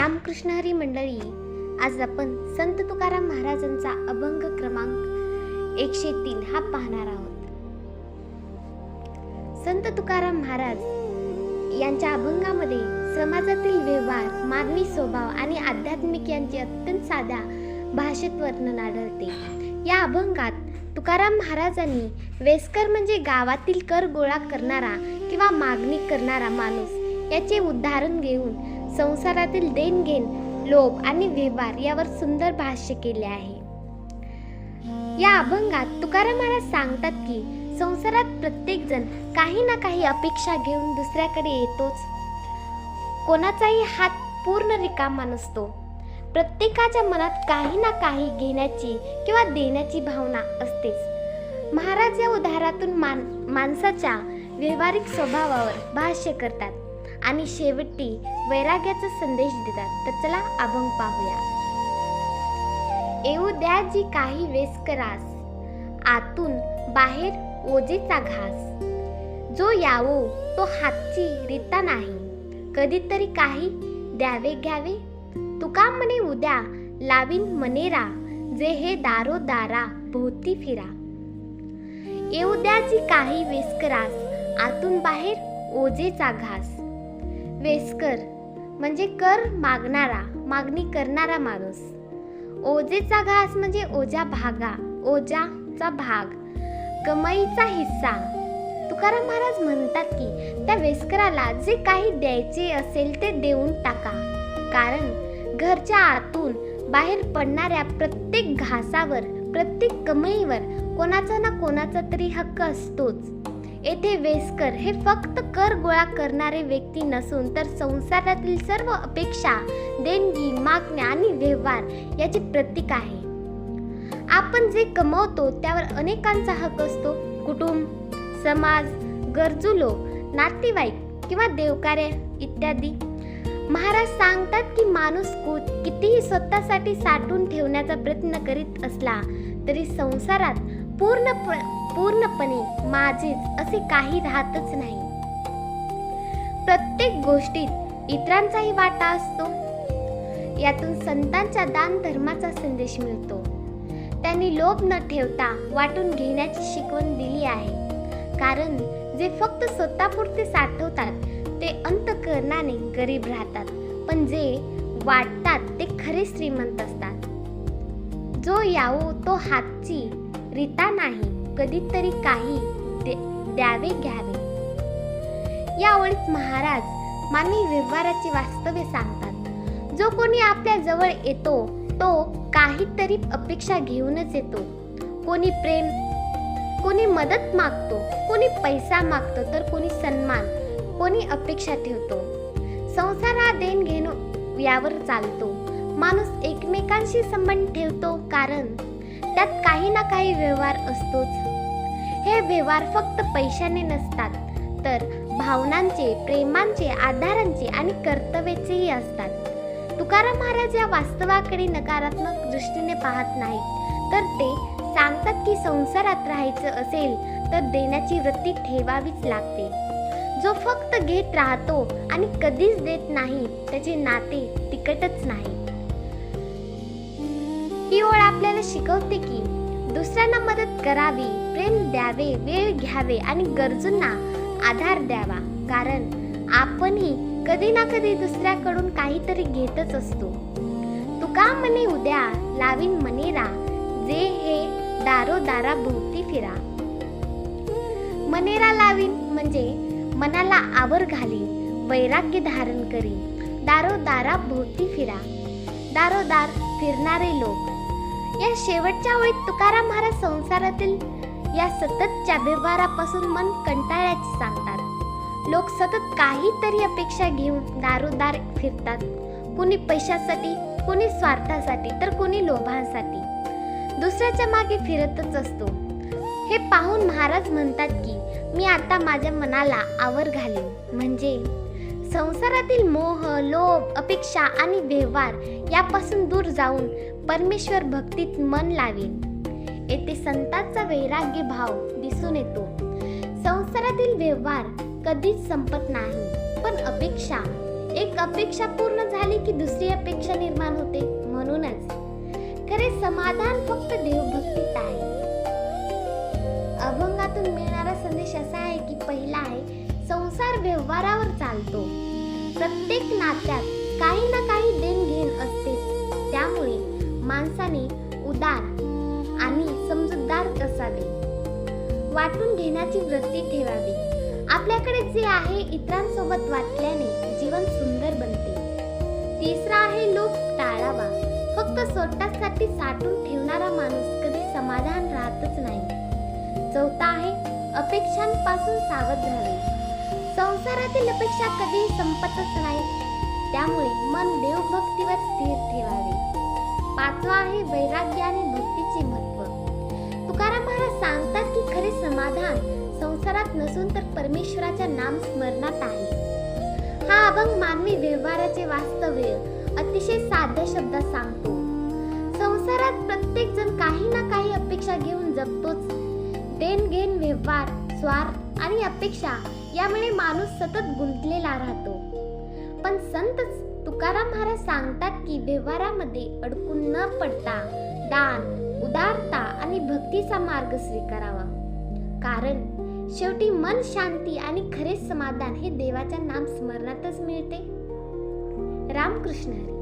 रामकृष्ण हरी मंडळी, आज आपण संत तुकाराम महाराजांचा अभंग क्रमांक 103 हा पाहणार आहोत. संत तुकाराम महाराज यांच्या अभंगामध्ये समाजातील व्यवहार, मानवी स्वभाव आणि आध्यात्मिक यांचे अत्यंत साध्या भाषेत वर्णन आढळते. या अभंगात तुकाराम महाराजांनी वेस्कर म्हणजे गावातील कर गोळा करणारा किंवा मागणी करणारा माणूस याचे उदाहरण घेऊन संसारातील देणघेण, लोभ आणि व्यवहार यावर सुंदर भाष्य केले आहे. या अभंगात तुकाराम महाराज सांगतात की संसारात प्रत्येक जण काही ना काही अपेक्षा घेऊन दुसऱ्याकडे येतोच. कोणाचाही हात पूर्ण रिकामा नसतो. प्रत्येकाच्या मनात काही ना काही घेण्याची किंवा देण्याची भावना असतेच. महाराज या उदाहरणातून माणसाच्या व्यावहारिक स्वभावावर भाष्य करतात आणि शेवटी वैराग्याचा संदेश देतात. तर चला अभंग पाहूया. येऊ द्या जी काही वेस्करास, आतून बाहेर ओजेचा घास. जो यावो तो हातची रीता नाही, कधीतरी काही द्यावे घ्यावे. तुका म्हणे उद्या लावीन मनेरा, जे हे दारोदारा भोवती फिरा. येऊ द्या जी काही वेस्करास, आतून बाहेर ओजेचा घास. वेस्कर म्हणजे कर मागणारा, मागणी करणारा माणूस. ओजेचा घास म्हणजे ओजाचा भाग, कमाईचा हिस्सा. तुकाराम महाराज म्हणतात की त्या वेस्कराला जे काही द्यायचे असेल ते देऊन टाका, कारण घरच्या आतून बाहेर पडणाऱ्या प्रत्येक घासावर, प्रत्येक कमाईवर कोणाचा ना कोणाचा तरी हक्क असतोच. येथे वेस्कर हे फक्त कर गोळा करणारे व्यक्ती नसून तर संसारातील सर्व अपेक्षा, देणगी, मागण्या आणि व्यवहार याचे प्रतीक आहे. आपण जे कमवतो त्यावर अनेकांचा हक्क असतो. कुटुंब, समाज, गरजू लोक, नातेवाईक किंवा देवकार्य इत्यादी. महाराज सांगतात की माणूस कितीही स्वतःसाठी साठवून ठेवण्याचा प्रयत्न करीत असला तरी संसारात पूर्णपणे माझेच असे काही राहतच नाही. प्रत्येक गोष्टीत इतरांचाही वाटा असतो. यातून संतांच्या दान धर्माचा संदेश मिळतो. त्यांनी लोभ न ठेवता वाटून घेण्याची शिकवण दिली आहे, कारण जे फक्त स्वतःपुरते साठवतात ते अंतःकरणाने गरीब राहतात, पण जे वाटतात ते खरे श्रीमंत असतात. जो यावो तो हातची रीता नाही, कधीतरी काही द्यावे घ्यावे. या ओळीत महाराज मानवी व्यवहाराची वास्तवे सांगतात. जो कोणी आपल्या जवळ येतो तो काहीतरी अपेक्षा घेऊनच येतो. कोणी प्रेम, कोणी मदत मागतो, कोणी पैसा मागतो, तर कोणी सन्मान, कोणी अपेक्षा ठेवतो. संसार हा देणघेण यावर चालतो. माणूस एकमेकांशी संबंध ठेवतो कारण त्यात काही ना काही व्यवहार असतोच. हे व्यवहार फक्त पैशाने नसतात, तर भावनांचे, प्रेमांचे, आधारांचे आणि कर्तव्याचेही असतात. तुकाराम महाराज या वास्तवाकडे नकारात्मक दृष्टीने पाहत नाहीत, तर ते सांगतात की संसारात राहायचं असेल तर देण्याची वृत्ती ठेवावीच लागते. जो फक्त घेत राहतो आणि कधीच देत नाही त्याचे नाते टिकतच नाही. ही ओळ आपल्याला शिकवते की दुसऱ्यांना मदत करावी, प्रेम द्यावे, वेळ घ्यावे आणि गरजूंना आधार द्यावा, कारण आपणही कधी ना कधी दुसऱ्याकडून काहीतरी घेतच असतो. तुका म्हणे उद्या लावीन मनेरा, जे हे दारोदारा भोवती फिरा. मनेरा लावीन म्हणजे मनाला आवर घालीन, वैराग्य धारण करीन. दारोदारा भोवती फिरा, दारोदार फिरणारे लोक. या शेवटच्या ओळीत तुकाराम महाराज संसारातील या सततच्या व्यवहारापासून मन कंटाळल्याचे सांगतात. लोक सतत काहीतरी अपेक्षा घेऊन दारोदार फिरतात. कोणी पैशासाठी, कोणी स्वार्थासाठी, तर कोणी लोभांसाठी. दुसऱ्याच्या मागे फिरतच असतो. हे पाहून महाराज म्हणतात की मी आता माझ्या मनाला आवर घालीन, म्हणजे संसारातील मोह, लोभ, अपेक्षा आणि व्यवहार यापासून दूर जाऊन परमेश्वर भक्तीत मन लावीन. येथे संतांचा वैराग्य भाव दिसून येतो. संसारातील व्यवहार कधीच संपत नाही, पण अपेक्षा एक अपेक्षा पूर्ण झाली की दुसरी अपेक्षा निर्माण होते. म्हणूनच खरे समाधान फक्त देवभक्तीत आहे. अभंगातून मिळणारा संदेश असा आहे की पहिला आहे, संसार व्यवहारावर चालतो. प्रत्येक नात्यात काही ना काही देणघेण असतेच. त्यामुळे माणसाने उदार आणि समजूतदार असावे. वाटून घेण्याची वृत्ती ठेवावी. आपल्याकडे जे आहे इतरांसोबत वाटल्याने जीवन सुंदर बनते. तिसरा आहे, लोभ टाळावा. फक्त स्वतःसाठी साठवून ठेवणारा माणूस कधी समाधान राहतच नाही. चौथा आहे, अपेक्षांपासून सावध राहावे. संसारातील अपेक्षा कधीही संपतच नाही. त्यामुळे मन देवभक्तीवर स्थिर ठेवावे. पाचवा आहे, वैराग्य आणि भक्तीचे महत्त्व. तुकाराम महाराज सांगतात की खरे समाधान संसारात नसून तर परमेश्वराच्या नाम स्मरणात आहे. हा अभंग मानवी व्यवहाराचे वास्तव्य अतिशय साध्या शब्दात सांगतो. संसारात प्रत्येक जण काही ना काही अपेक्षा घेऊन जगतोच. देणघेण, व्यवहार, स्वार्थ आणि अपेक्षा यामुळे माणूस सतत गुंतलेला राहतो. पण संत तुकाराम महाराज सांगतात की व्यवहारामध्ये अडकून न पडता दान, उदारता आणि भक्तीचा मार्ग स्वीकारावा. कारण शेवटी मन शांती आणि खरे समाधान हे देवाच्या नाम स्मरणातच मिळते. रामकृष्ण हरी.